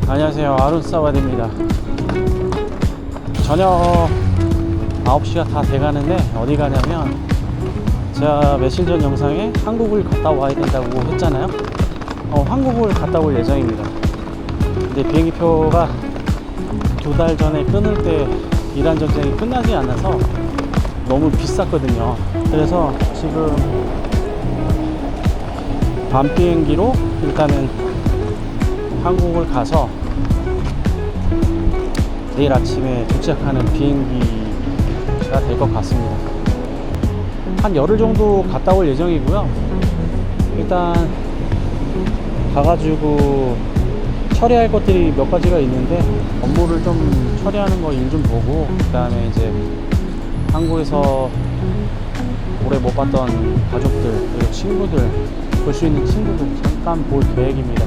안녕하세요, 아룬사와디입니다. 저녁 9시가 다 돼가는데 어디 가냐면, 제가 며칠 전 영상에 한국을 갔다 와야 된다고 했잖아요. 한국을 갔다 올 예정입니다. 근데 비행기표가 2달 전에 끊을 때 이란 전쟁이 끝나지 않아서 너무 비쌌거든요. 그래서 지금 밤 비행기로 일단은 한국을 가서 내일 아침에 도착하는 비행기가 될 것 같습니다. 한 열흘 정도 갔다 올 예정이고요. 일단 가가지고 처리할 것들이 몇 가지가 있는데, 업무를 좀 처리하는 거 일 좀 보고, 그 다음에 이제 한국에서 오래 못 봤던 가족들 그리고 친구들, 볼 수 있는 친구들 잠깐 볼 계획입니다.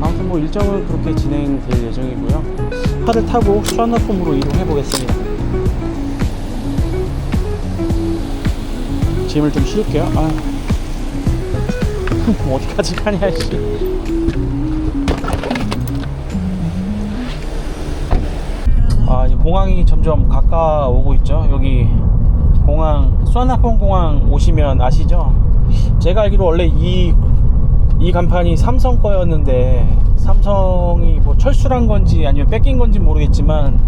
아무튼 뭐 일정은 그렇게 진행될 예정이고요. 차를 타고 수완나폼으로 이동해 보겠습니다. 짐을 좀 실을게요. 어디까지 가냐 씨. 이제 공항이 점점 가까워오고 있죠. 여기 공항, 수완나폼 공항 오시면 아시죠? 제가 알기로 원래 이 간판이 삼성 거였는데, 삼성이 뭐 철수한 건지 아니면 뺏긴 건지 모르겠지만,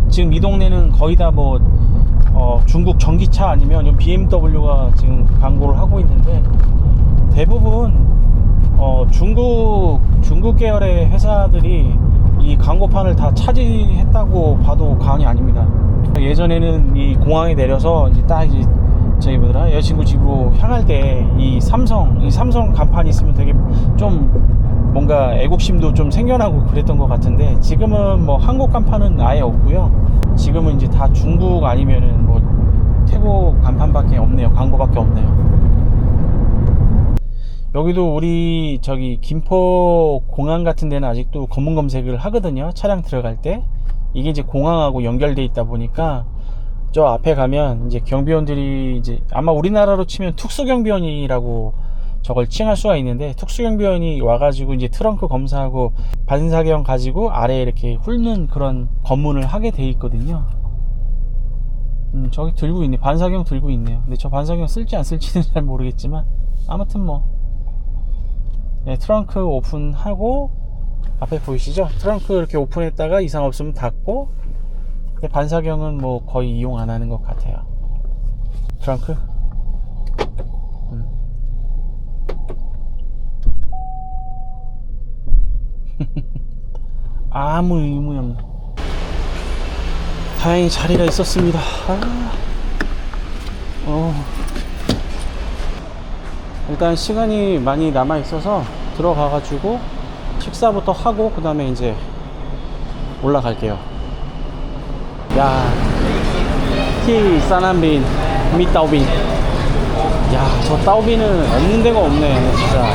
지금 이 동네는 거의 다 뭐 중국 전기차 아니면 BMW가 지금 광고를 하고 있는데, 대부분 중국 계열의 회사들이 이 광고판을 다 차지했다고 봐도 과언이 아닙니다. 예전에는 이 공항에 내려서 이제 딱 이제 저희 뭐더라, 여자친구 집으로 향할 때 이 삼성 간판이 있으면 되게 좀 뭔가 애국심도 좀 생겨나고 그랬던 것 같은데, 지금은 뭐 한국 간판은 아예 없고요. 지금은 이제 다 중국 아니면은 뭐 태국 간판밖에 없네요. 광고밖에 없네요. 여기도 우리 저기 김포 공항 같은 데는 아직도 검문 검색을 하거든요. 차량 들어갈 때. 이게 이제 공항하고 연결돼 있다 보니까 저 앞에 가면 이제 경비원들이 이제 아마 우리나라로 치면 특수경비원이라고 저걸 칭할 수가 있는데, 특수경비원이 와가지고 이제 트렁크 검사하고 반사경 가지고 아래에 이렇게 훑는 그런 검문을 하게 돼 있거든요. 저기 들고 있네. 반사경 들고 있네요. 근데 저 반사경 쓸지 안 쓸지는 잘 모르겠지만, 아무튼 뭐 네, 트렁크 오픈하고, 앞에 보이시죠? 트렁크 이렇게 오픈했다가 이상 없으면 닫고, 반사경은 뭐 거의 이용 안 하는 것 같아요. 트렁크. 아무 의문이 없네. 다행히 자리가 있었습니다. 일단 시간이 많이 남아 있어서 들어가가지고 식사부터 하고 그 다음에 이제 올라갈게요. 야, 티 사남빈 미따오빈. 야, 저 따오빈은 없는 데가 없네 진짜.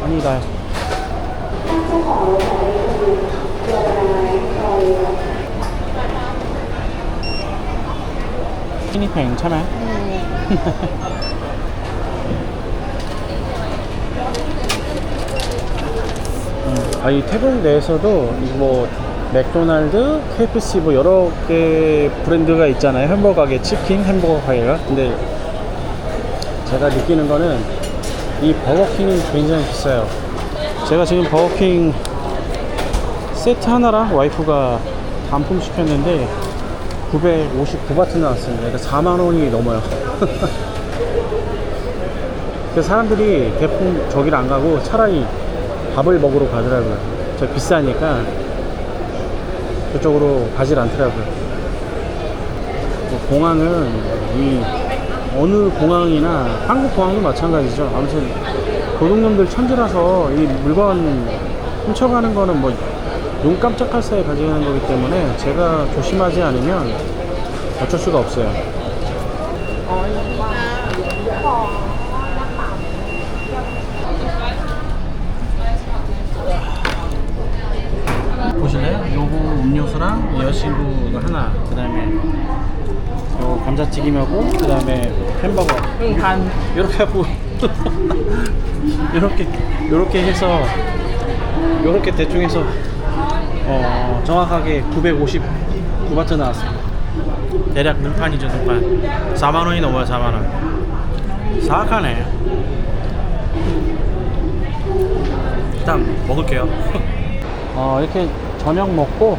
아니다. 피니팽 괜찮아요? 이 태국 내에서도 뭐 맥도날드, KFC 뭐 여러 개 브랜드가 있잖아요. 햄버거 가게, 치킨 햄버거 가게가. 근데 제가 느끼는 거는 이 버거킹이 굉장히 비싸요. 제가 지금 버거킹 세트 하나랑 와이프가 단품 시켰는데 959바트 나왔습니다. 그러니까 4만원이 넘어요. 그래서 사람들이 대부분 저기를 안 가고 차라리 밥을 먹으러 가더라고요. 저 비싸니까 그쪽으로 가질 않더라고요. 공항은 이 어느 공항이나 한국 공항도 마찬가지죠. 아무튼 도둑놈들 천지라서 이 물건 훔쳐가는 거는 뭐 눈 깜짝할 사이에 가져가는 거기 때문에 제가 조심하지 않으면 어쩔 수가 없어요. 보실래요? 요거 음료수랑 여자친구 이거 하나, 그 다음에 요 감자튀김하고 그 다음에 햄버거 이렇게 하고 이렇게 해서 요렇게 대충 해서 정확하게 959바트 나왔어요. 대략 능판이죠, 능판. 4만원이 넘어요. 4만원. 사악하네. 일단 먹을게요. 이렇게 저녁 먹고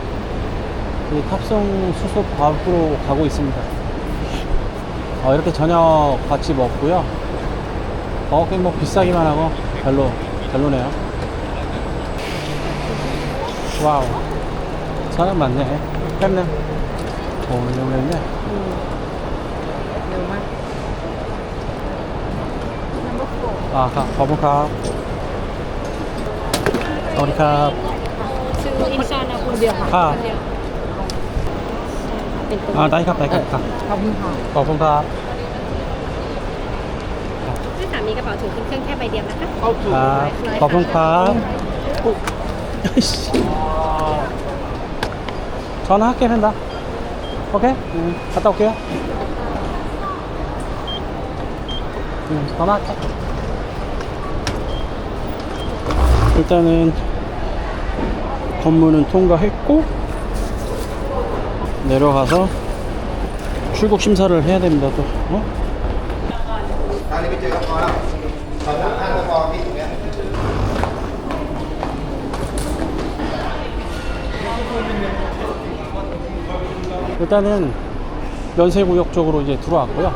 이 탑승 수속 밖으로 가고 있습니다. 이렇게 저녁 같이 먹고요. 그냥 뭐 비싸기만 하고 별로네요. 와우, 사람 많네. 햄네. 훌륭했네. 거북합. 어리캅. ซื้ออินซอนเอาคนเดียวค่ะ ค่ะ คนเดียวเป็นตัว ได้ครับ ขอบคุณค่ะ ขอบคุณครับ ให้สามีกระเป๋าถือขึ้นเครื่องแค่ใบเดียวนะคะ ขอบคุณครับ전화할게 팬다. 오케이? 갔다 올게요. 전화할게. 일단은 검문은 통과했고 내려가서 출국 심사를 해야 됩니다. 또 일단은 면세구역 쪽으로 이제 들어왔고요.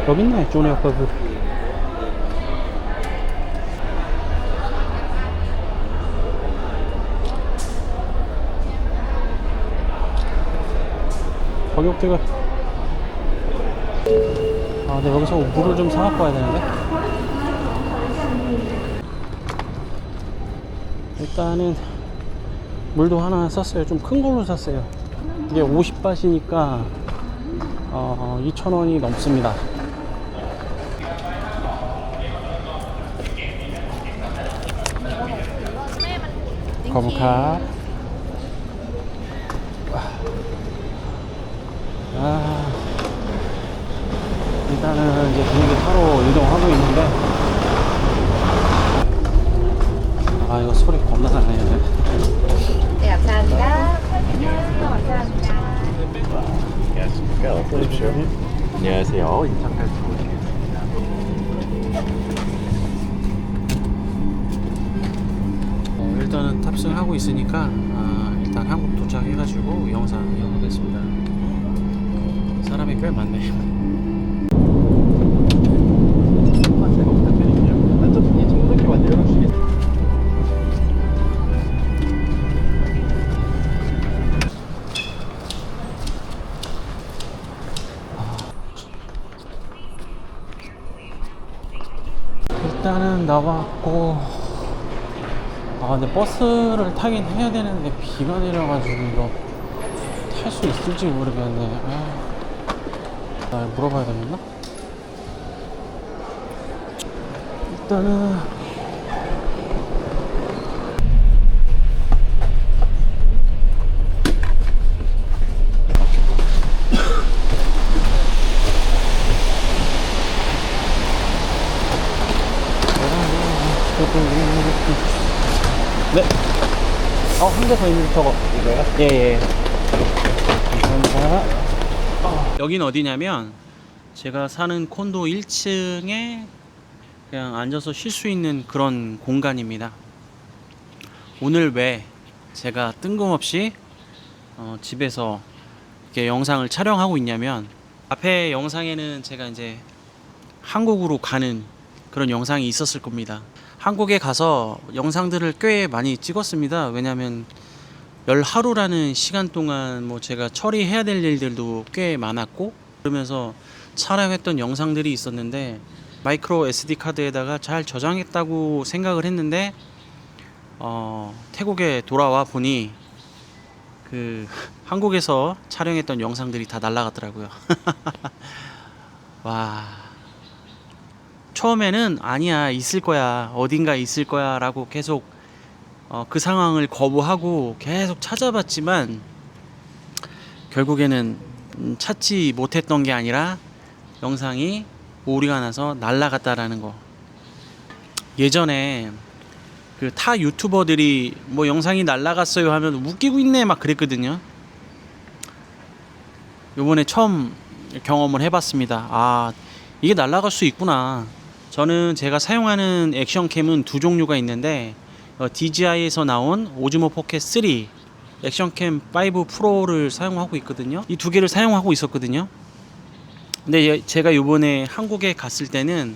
여기 있네, 조니 아빠들. 가격대가 근데 여기서 물을 좀 사갖고 와야 되는데. 일단은 물도 하나 샀어요. 좀 큰 걸로 샀어요. 이게 50바트니까 2,000원이 넘습니다. 거북합. 일단은 이제 비행기 타러 이동하고 있는데 이거 소리 겁나 나네요. 네, 감사합니다. 안녕하세요. 인천까지 오시겠습니다. 일단은 탑승하고 있으니까 일단 한국 도착해가지고 영상 이어보겠습니다. 사람이 꽤 많네. 일단은 나왔고 근데 버스를 타긴 해야 되는데 비가 내려가지고 이거 탈 수 있을지 모르겠네. 나 물어봐야 되겠나? 일단은 네. 한 개 더 있는 저거. 이거요? 예. 감사합니다. 여긴 어디냐면 제가 사는 콘도 1층에 그냥 앉아서 쉴 수 있는 그런 공간입니다. 오늘 왜 제가 뜬금없이 집에서 이렇게 영상을 촬영하고 있냐면 앞에 영상에는 제가 이제 한국으로 가는 그런 영상이 있었을 겁니다. 한국에 가서 영상들을 꽤 많이 찍었습니다. 왜냐면 10하루라는 시간 동안 뭐 제가 처리해야 될 일들도 꽤 많았고 그러면서 촬영했던 영상들이 있었는데 마이크로 SD 카드에다가 잘 저장했다고 생각을 했는데 태국에 돌아와 보니 그 한국에서 촬영했던 영상들이 다 날라갔더라고요. 와, 처음에는 아니야 있을 거야 어딘가 있을 거야 라고 계속 그 상황을 거부하고 계속 찾아봤지만 결국에는 찾지 못했던 게 아니라 영상이 오류가 나서 날라갔다라는 거. 예전에 그 타 유튜버들이 뭐 영상이 날라갔어요 하면 웃기고 있네 막 그랬거든요. 요번에 처음 경험을 해봤습니다. 아, 이게 날라갈 수 있구나. 저는 제가 사용하는 액션캠은 두 종류가 있는데 DJI에서 나온 오즈모 포켓 3 액션캠 5 프로를 사용하고 있거든요. 이 두 개를 사용하고 있었거든요. 근데 제가 요번에 한국에 갔을 때는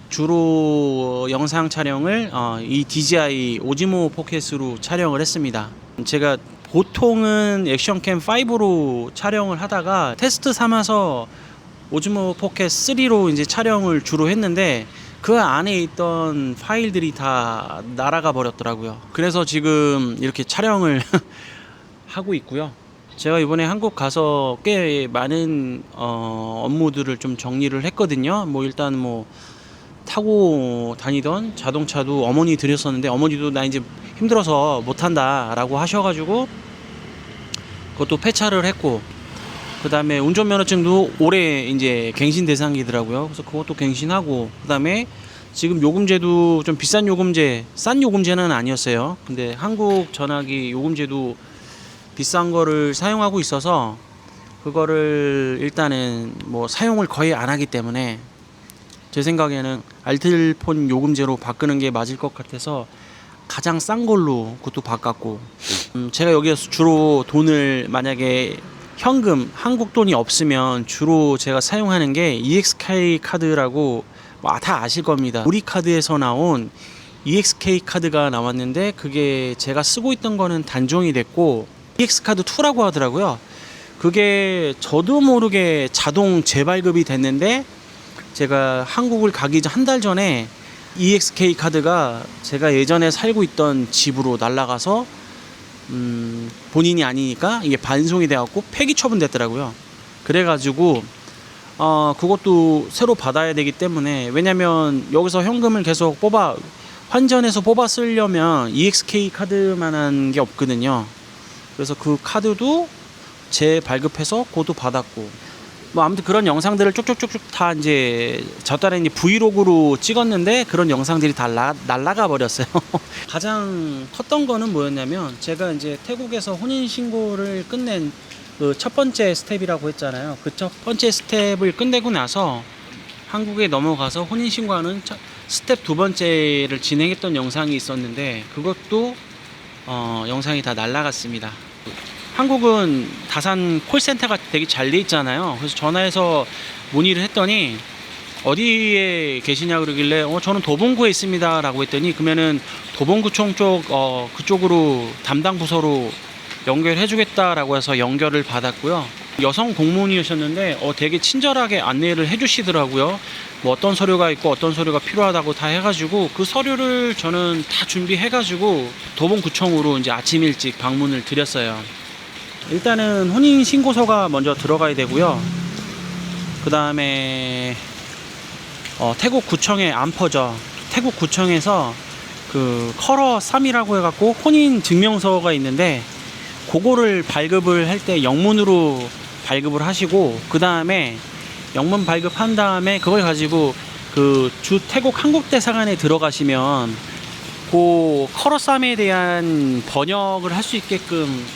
주로 영상 촬영을 이 DJI 오즈모 포켓으로 촬영을 했습니다. 제가 보통은 액션캠 5로 촬영을 하다가 테스트 삼아서 오즈모 포켓 3로 이제 촬영을 주로 했는데 그 안에 있던 파일들이 다 날아가 버렸더라고요. 그래서 지금 이렇게 촬영을 하고 있고요. 제가 이번에 한국 가서 꽤 많은 업무들을 좀 정리를 했거든요. 뭐 일단 뭐 타고 다니던 자동차도 어머니 드렸었는데 어머니도 나 이제 힘들어서 못한다 라고 하셔가지고 그것도 폐차를 했고, 그 다음에 운전면허증도 올해 이제 갱신 대상이더라고요. 그래서 그것도 갱신하고, 그 다음에 지금 요금제도 좀 비싼 요금제, 싼 요금제는 아니었어요. 근데 한국 전화기 요금제도 비싼 거를 사용하고 있어서 그거를 일단은 뭐 사용을 거의 안 하기 때문에 제 생각에는 알뜰폰 요금제로 바꾸는 게 맞을 것 같아서 가장 싼 걸로 그것도 바꿨고, 제가 여기에서 주로 돈을 만약에 현금 한국 돈이 없으면 주로 제가 사용하는 게 EXK 카드라고 다 아실 겁니다. 우리 카드에서 나온 EXK 카드가 나왔는데 그게 제가 쓰고 있던 거는 단종이 됐고 EX 카드 2라고 하더라고요. 그게 저도 모르게 자동 재발급이 됐는데 제가 한국을 가기 전 한 달 전에 EXK 카드가 제가 예전에 살고 있던 집으로 날아가서 본인이 아니니까 이게 반송이 돼갖고 폐기 처분됐더라고요. 그래가지고 그것도 새로 받아야 되기 때문에, 왜냐면 여기서 현금을 계속 환전해서 뽑아 쓰려면 EXK 카드만한 게 없거든요. 그래서 그 카드도 재발급해서 그것도 받았고, 뭐 아무튼 그런 영상들을 쭉쭉쭉쭉 다 이제 저 달에 이제 브이로그로 찍었는데 그런 영상들이 다 날라가 버렸어요. 가장 컸던 거는 뭐였냐면, 제가 이제 태국에서 혼인 신고를 끝낸 그 첫 번째 스텝이라고 했잖아요. 그 첫 번째 스텝을 끝내고 나서 한국에 넘어가서 혼인 신고하는 스텝 두 번째를 진행했던 영상이 있었는데 그것도 영상이 다 날라갔습니다. 한국은 다산 콜센터가 되게 잘 돼 있잖아요. 그래서 전화해서 문의를 했더니 어디에 계시냐 그러길래 저는 도봉구에 있습니다 라고 했더니, 그러면은 도봉구청 쪽 그쪽으로 담당 부서로 연결해 주겠다라고 해서 연결을 받았고요. 여성 공무원이셨는데 되게 친절하게 안내를 해 주시더라고요. 뭐 어떤 서류가 있고 어떤 서류가 필요하다고 다 해가지고 그 서류를 저는 다 준비해가지고 도봉구청으로 이제 아침 일찍 방문을 드렸어요. 일단은 혼인신고서가 먼저 들어가야 되고요. 그 다음에 태국구청의 안퍼죠. 태국구청에서 그 컬러 3이라고 해갖고 혼인증명서가 있는데 그거를 발급을 할 때 영문으로 발급을 하시고, 그 다음에 영문 발급한 다음에 그걸 가지고 그 주 태국 한국대사관에 들어가시면 그 컬러 3에 대한 번역을 할 수 있게끔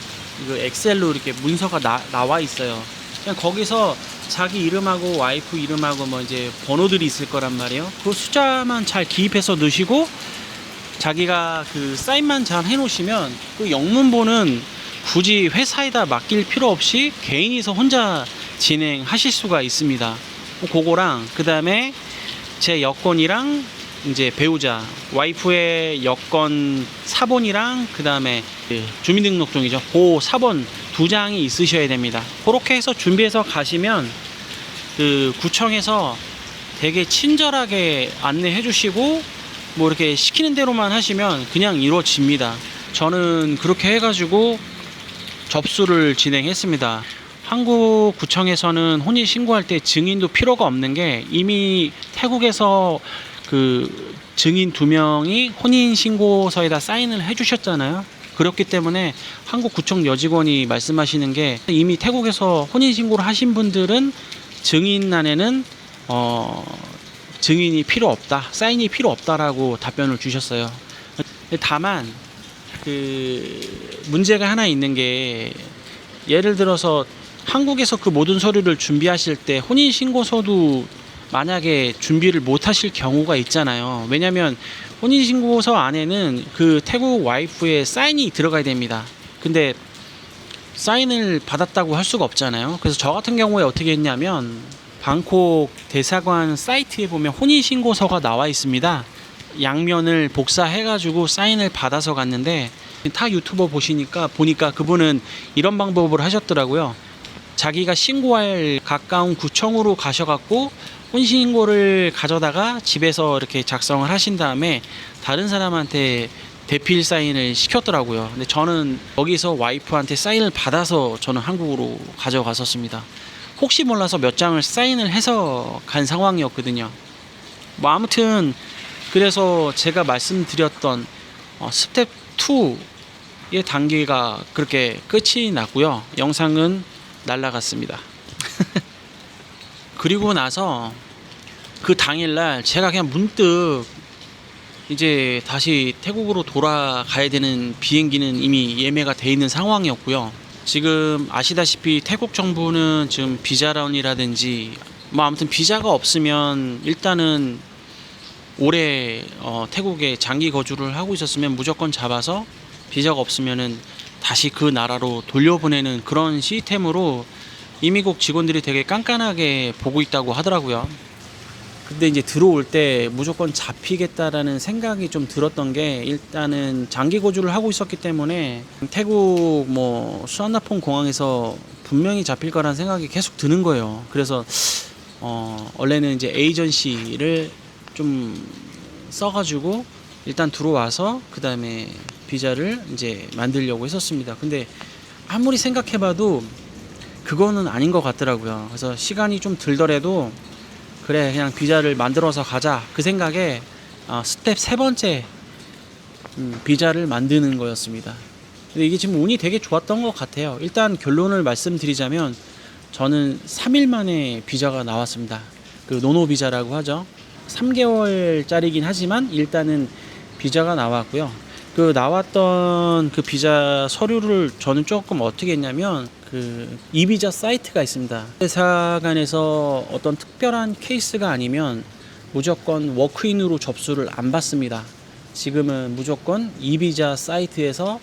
그 엑셀로 이렇게 문서가 나와 있어요. 그냥 거기서 자기 이름하고 와이프 이름하고 뭐 이제 번호들이 있을 거란 말이에요. 그 숫자만 잘 기입해서 넣으시고 자기가 그 사인만 잘 해놓으시면 그 영문본은 굳이 회사에다 맡길 필요 없이 개인이서 혼자 진행하실 수가 있습니다. 그거랑 그 다음에 제 여권이랑 이제 배우자 와이프의 여권 사본이랑 그 다음에 주민등록증이죠. 그 사본 두 장이 있으셔야 됩니다. 그렇게 해서 준비해서 가시면 그 구청에서 되게 친절하게 안내해 주시고 뭐 이렇게 시키는 대로만 하시면 그냥 이루어집니다. 저는 그렇게 해가지고 접수를 진행했습니다. 한국 구청에서는 혼인 신고할 때 증인도 필요가 없는 게, 이미 태국에서 그 증인 2명이 혼인 신고서에다 사인을 해주셨잖아요. 그렇기 때문에 한국 구청 여직원이 말씀하시는 게 이미 태국에서 혼인신고를 하신 분들은 증인란에는 증인이 필요 없다, 사인이 필요 없다라고 답변을 주셨어요. 다만 그 문제가 하나 있는 게, 예를 들어서 한국에서 그 모든 서류를 준비하실 때 혼인신고서도 만약에 준비를 못 하실 경우가 있잖아요. 왜냐면 혼인신고서 안에는 그 태국 와이프의 사인이 들어가야 됩니다. 근데 사인을 받았다고 할 수가 없잖아요. 그래서 저 같은 경우에 어떻게 했냐면, 방콕 대사관 사이트에 보면 혼인신고서가 나와 있습니다. 양면을 복사해가지고 사인을 받아서 갔는데, 타 유튜버 보니까 그분은 이런 방법을 하셨더라고요. 자기가 신고할 가까운 구청으로 가셔갖고 혼신신고를 가져다가 집에서 이렇게 작성을 하신 다음에 다른 사람한테 대필 사인을 시켰더라고요. 근데 저는 거기서 와이프한테 사인을 받아서 저는 한국으로 가져갔었습니다. 혹시 몰라서 몇 장을 사인을 해서 간 상황이었거든요. 뭐 아무튼 그래서 제가 말씀드렸던 스텝 2의 단계가 그렇게 끝이 났고요. 영상은 날라갔습니다. 그리고 나서 그 당일날 제가 그냥 문득 이제 다시 태국으로 돌아가야 되는 비행기는 이미 예매가 돼 있는 상황이었고요. 지금 아시다시피 태국 정부는 지금 비자런이라든지 뭐 아무튼 비자가 없으면 일단은 올해 태국에 장기 거주를 하고 있었으면 무조건 잡아서, 비자가 없으면은 다시 그 나라로 돌려보내는 그런 시스템으로 이미국 직원들이 되게 깐깐하게 보고 있다고 하더라고요. 근데 이제 들어올 때 무조건 잡히겠다라는 생각이 좀 들었던 게, 일단은 장기 거주를 하고 있었기 때문에 태국 뭐 수완나폰 공항에서 분명히 잡힐 거라는 생각이 계속 드는 거예요. 그래서 원래는 이제 에이전시를 좀 써가지고 일단 들어와서 그 다음에 비자를 이제 만들려고 했었습니다. 근데 아무리 생각해봐도 그거는 아닌 것 같더라고요. 그래서 시간이 좀 들더라도 그래 그냥 비자를 만들어서 가자, 그 생각에 스텝 3번째 비자를 만드는 거였습니다. 근데 이게 지금 운이 되게 좋았던 것 같아요. 일단 결론을 말씀드리자면 저는 3일 만에 비자가 나왔습니다. 그 노노 비자라고 하죠. 3개월짜리긴 하지만 일단은 비자가 나왔고요. 그 나왔던 그 비자 서류를 저는 조금 어떻게 했냐면, 그 이비자 사이트가 있습니다. 대사관에서 어떤 특별한 케이스가 아니면 무조건 워크인으로 접수를 안 받습니다. 지금은 무조건 이비자 사이트에서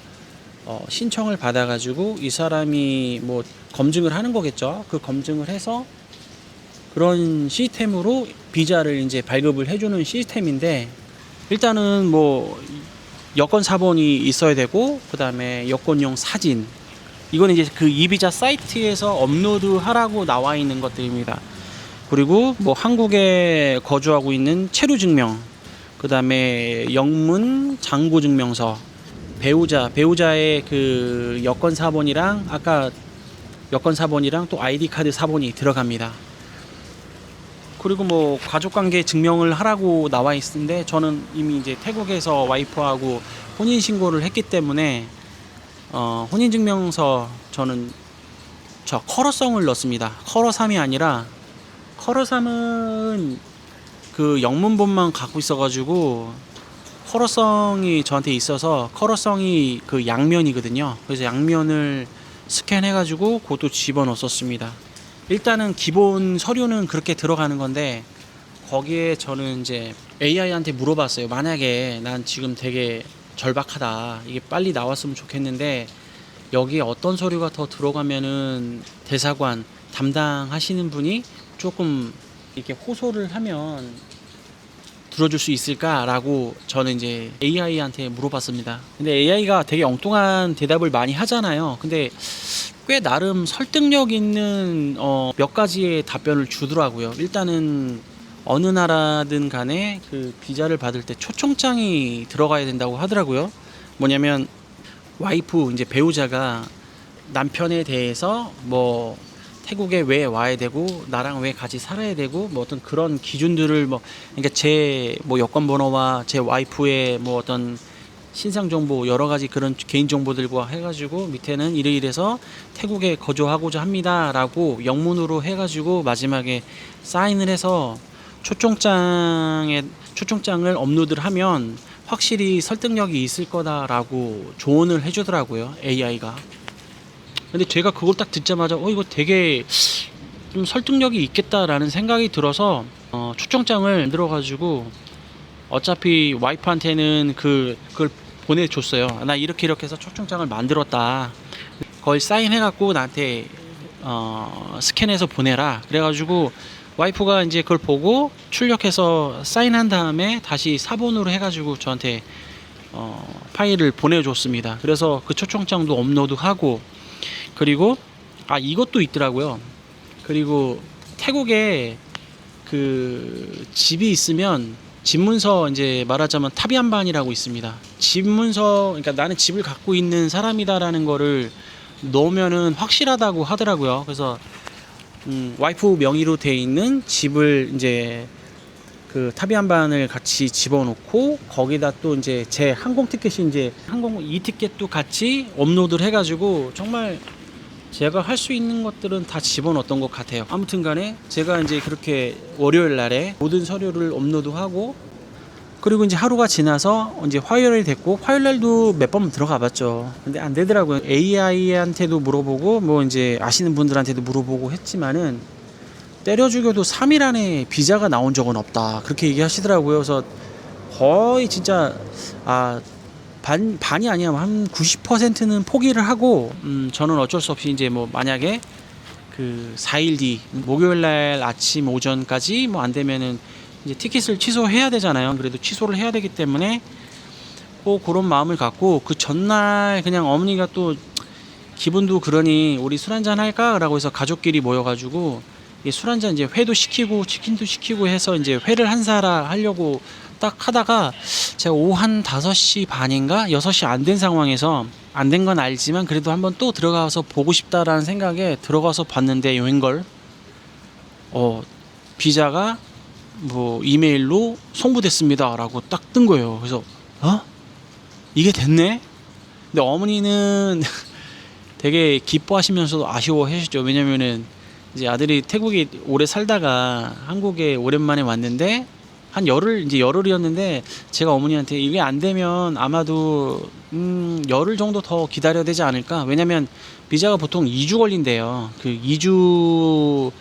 신청을 받아가지고 이 사람이 뭐 검증을 하는 거겠죠. 그 검증을 해서 그런 시스템으로 비자를 이제 발급을 해주는 시스템인데, 일단은 뭐 여권 사본이 있어야 되고, 그 다음에 여권용 사진, 이거는 이제 그 이비자 사이트에서 업로드 하라고 나와 있는 것들입니다. 그리고 뭐 한국에 거주하고 있는 체류 증명, 그 다음에 영문 장고 증명서, 배우자의 그 여권 사본이랑 아까 여권 사본이랑 또 아이디 카드 사본이 들어갑니다. 그리고 뭐 가족관계 증명을 하라고 나와 있는데, 저는 이미 이제 태국에서 와이프하고 혼인신고를 했기 때문에 혼인증명서 저는 저 컬러성을 넣습니다. 컬러3이 아니라, 컬러3은 그 영문본만 갖고 있어가지고 컬러성이 저한테 있어서, 컬러성이 그 양면이거든요. 그래서 양면을 스캔해가지고 그것도 집어넣었습니다. 일단은 기본 서류는 그렇게 들어가는 건데, 거기에 저는 이제 AI한테 물어봤어요. 만약에 난 지금 되게 절박하다, 이게 빨리 나왔으면 좋겠는데 여기에 어떤 서류가 더 들어가면은 대사관 담당하시는 분이 조금 이렇게 호소를 하면 들어줄 수 있을까라고 저는 이제 AI한테 물어봤습니다. 근데 AI가 되게 엉뚱한 대답을 많이 하잖아요. 근데 꽤 나름 설득력 있는 몇 가지의 답변을 주더라고요. 일단은 어느 나라든 간에 그 비자를 받을 때 초청장이 들어가야 된다고 하더라고요. 뭐냐면 와이프, 이제 배우자가 남편에 대해서 뭐 태국에 왜 와야 되고 나랑 왜 같이 살아야 되고 뭐 어떤 그런 기준들을 뭐, 그러니까 제 뭐 여권 번호와 제 와이프의 뭐 어떤 신상 정보 여러 가지 그런 개인 정보들과 해가지고 밑에는 이래이래서 태국에 거주하고자 합니다라고 영문으로 해가지고 마지막에 사인을 해서 초청장을 업로드를 하면 확실히 설득력이 있을 거다라고 조언을 해주더라고요, AI가. 근데 제가 그걸 딱 듣자마자 이거 되게 좀 설득력이 있겠다라는 생각이 들어서 초청장을 만들어가지고 어차피 와이프한테는 그걸 보내줬어요. 나 이렇게 해서 초청장을 만들었다. 그걸 사인해갖고 나한테 스캔해서 보내라. 그래가지고 와이프가 이제 그걸 보고 출력해서 사인한 다음에 다시 사본으로 해가지고 저한테 파일을 보내줬습니다. 그래서 그 초청장도 업로드하고, 그리고 이것도 있더라고요. 그리고 태국에 그 집이 있으면 집문서, 이제 말하자면 타비안반이라고 있습니다. 집문서, 그러니까 나는 집을 갖고 있는 사람이다라는 거를 넣으면은 확실하다고 하더라고요. 그래서 와이프 명의로 돼 있는 집을 이제 그 타비안반을 같이 집어넣고 거기다 또 이제 제 항공 티켓이 이제 항공 이 티켓도 같이 업로드를 해가지고 정말 제가 할 수 있는 것들은 다 집어넣었던 것 같아요. 아무튼 간에 제가 이제 그렇게 월요일 날에 모든 서류를 업로드하고, 그리고 이제 하루가 지나서 이제 화요일이 됐고, 화요일 날도 몇 번 들어가 봤죠. 근데 안 되더라고요. AI한테도 물어보고 뭐 이제 아시는 분들한테도 물어보고 했지만은 때려 죽여도 3일 안에 비자가 나온 적은 없다, 그렇게 얘기하시더라고요. 그래서 거의 진짜 반이 아니야 한 90%는 포기를 하고, 저는 어쩔 수 없이 이제 뭐 만약에 그 4일 뒤 목요일 날 아침 오전까지 뭐 안 되면은 이제 티켓을 취소해야 되잖아요. 그래도 취소를 해야 되기 때문에 꼭 그런 마음을 갖고, 그 전날 그냥 어머니가 또 기분도 그러니 우리 술 한잔 할까? 라고 해서 가족끼리 모여가지고 술 한잔 이제 회도 시키고 치킨도 시키고 해서 이제 회를 한 사라 하려고 딱 하다가 제가 오후 한 5시 반인가 6시 안 된 상황에서, 안 된 건 알지만 그래도 한번 또 들어가서 보고 싶다라는 생각에 들어가서 봤는데 웬걸 비자가 뭐 이메일로 송부됐습니다 라고 딱 뜬 거예요. 그래서 이게 됐네? 근데 어머니는 되게 기뻐하시면서도 아쉬워하셨죠. 왜냐면은 이제 아들이 태국에 오래 살다가 한국에 오랜만에 왔는데 한 열흘이었는데 제가 어머니한테 이게 안 되면 아마도 열흘 정도 더 기다려야 되지 않을까? 왜냐면 비자가 보통 2주 걸린대요. 그 2주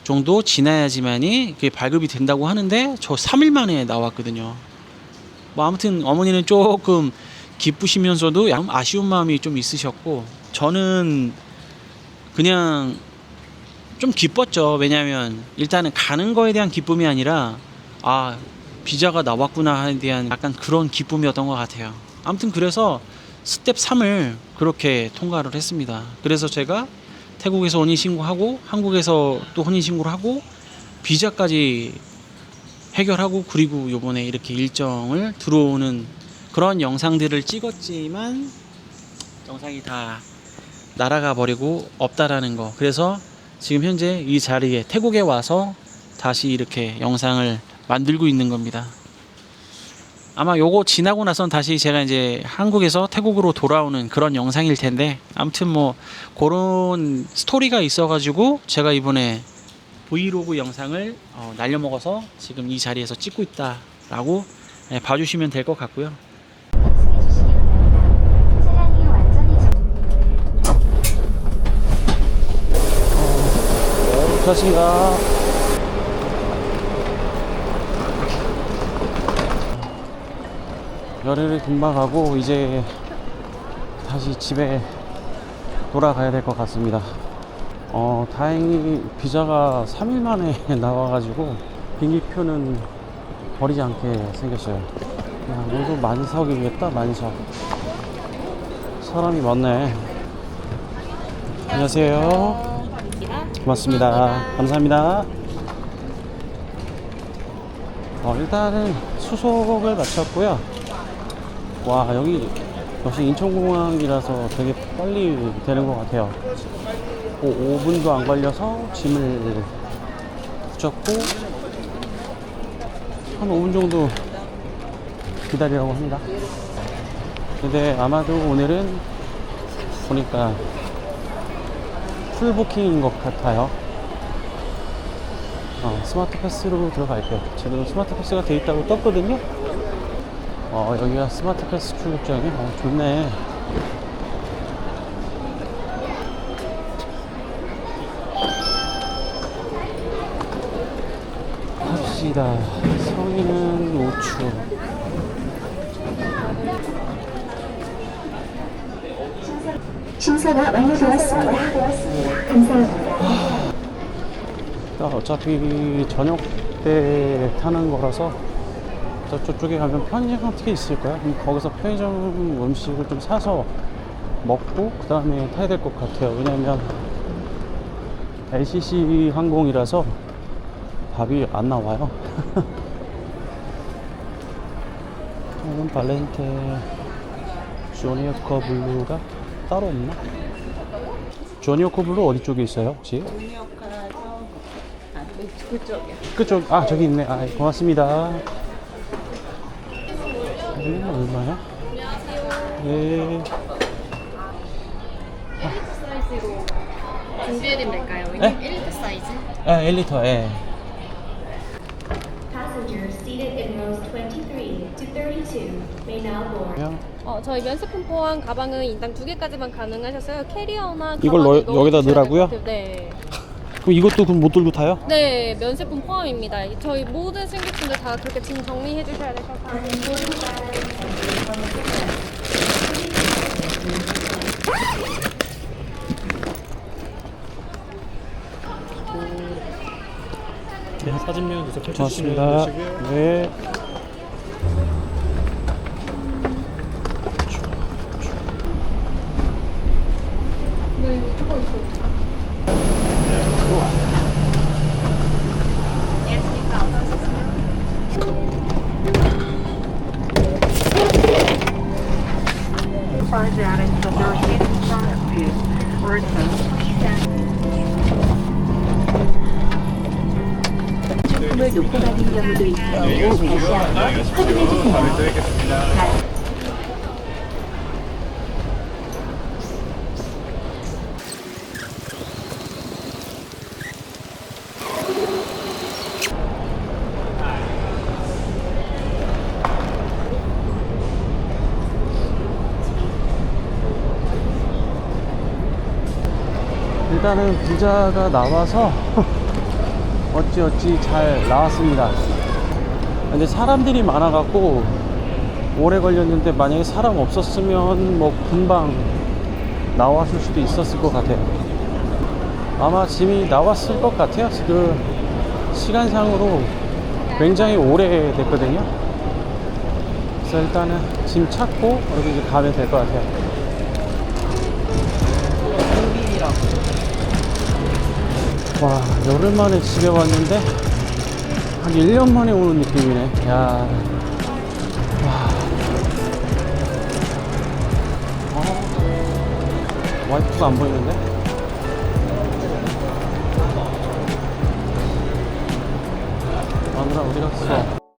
정도 지나야지만이 그게 발급이 된다고 하는데 저 3일 만에 나왔거든요. 뭐 아무튼 어머니는 조금 기쁘시면서도 약간 아쉬운 마음이 좀 있으셨고, 저는 그냥 좀 기뻤죠. 왜냐면 일단은 가는 거에 대한 기쁨이 아니라 비자가 나왔구나 하는 대한 약간 그런 기쁨이었던 것 같아요. 아무튼 그래서 스텝 3을 그렇게 통과를 했습니다. 그래서 제가 태국에서 혼인신고하고 한국에서 또 혼인신고를 하고 비자까지 해결하고, 그리고 요번에 이렇게 일정을 들어오는 그런 영상들을 찍었지만 영상이 다 날아가 버리고 없다라는 거. 그래서 지금 현재 이 자리에 태국에 와서 다시 이렇게 영상을 만들고 있는 겁니다. 아마 요거 지나고 나선 다시 제가 이제 한국에서 태국으로 돌아오는 그런 영상일 텐데, 아무튼 뭐 그런 스토리가 있어가지고 제가 이번에 브이로그 영상을 날려먹어서 지금 이 자리에서 찍고 있다라고 봐주시면 될 것 같고요. 그렇습니다. 열흘이 금방 가고 이제 다시 집에 돌아가야 될 것 같습니다. 다행히 비자가 3일 만에 나와가지고 비행기표는 버리지 않게 생겼어요. 여기도 만석이겠다. 만석. 사람이 많네. 안녕하세요. 고맙습니다. 감사합니다. 일단은 수속을 마쳤고요. 와, 여기 역시 인천공항이라서 되게 빨리 되는 것 같아요. 5분도 안 걸려서 짐을 붙였고 한 5분 정도 기다리라고 합니다. 근데 아마도 오늘은 보니까 풀 부킹인 것 같아요. 스마트 패스로 들어갈게요. 저도 스마트 패스가 돼 있다고 떴거든요. 여기가 스마트 패스 출국장이 좋네. 갑시다. 성인은 5초. 심사가 완료되었습니다. 감사합니다. 어차피 저녁 때 타는 거라서 저쪽에 가면 편의점 어떻게 있을 거야? 그럼 거기서 편의점 음식을 좀 사서 먹고 그 다음에 타야 될 것 같아요. 왜냐면 LCC 항공이라서 밥이 안 나와요. 저는 발렌테 조니어커 블루가 따로 없나? 조니어커 블루 어디 쪽에 있어요 혹시? 그쪽이요. 그쪽, 저기 있네. 고맙습니다. 이건 얼마야? 네. 사이즈로 준비해드리면 될까요? 네? 1리터 사이즈? 1리터, 예. Passengers seated in rows 23 to 32 may now board. 저희 면세품 포함 가방은 인당 2개까지만 가능하셔서요. 캐리어나 이걸 가방에 여기다 넣어주셔야 될것 넣으라고요? 같아요. 네. 그럼 이것도 그럼 못 들고 타요? 네, 면세품 포함입니다. 저희 모든 승객분들 다 그렇게 짐 정리해 주셔야 될 것 같아요. 네, 사진면 우선 고맙습니다. 네. Find out until there is any front view or it's 제품을 놓고 가는 경우도 있어 다시 한번 확인해 주세요. 일단은 비자가 나와서 어찌어찌 잘 나왔습니다. 근데 사람들이 많아갖고 오래 걸렸는데 만약에 사람 없었으면 뭐 금방 나왔을 수도 있었을 것 같아요. 아마 짐이 나왔을 것 같아요. 그 시간상으로 굉장히 오래 됐거든요. 그래서 일단은 짐 찾고 여기 이제 가면 될 것 같아요. 와, 열흘 만에 집에 왔는데 한 1년 만에 오는 느낌이네. 야, 와. 와이프가 안 보이는데? 마누라 어디 갔어?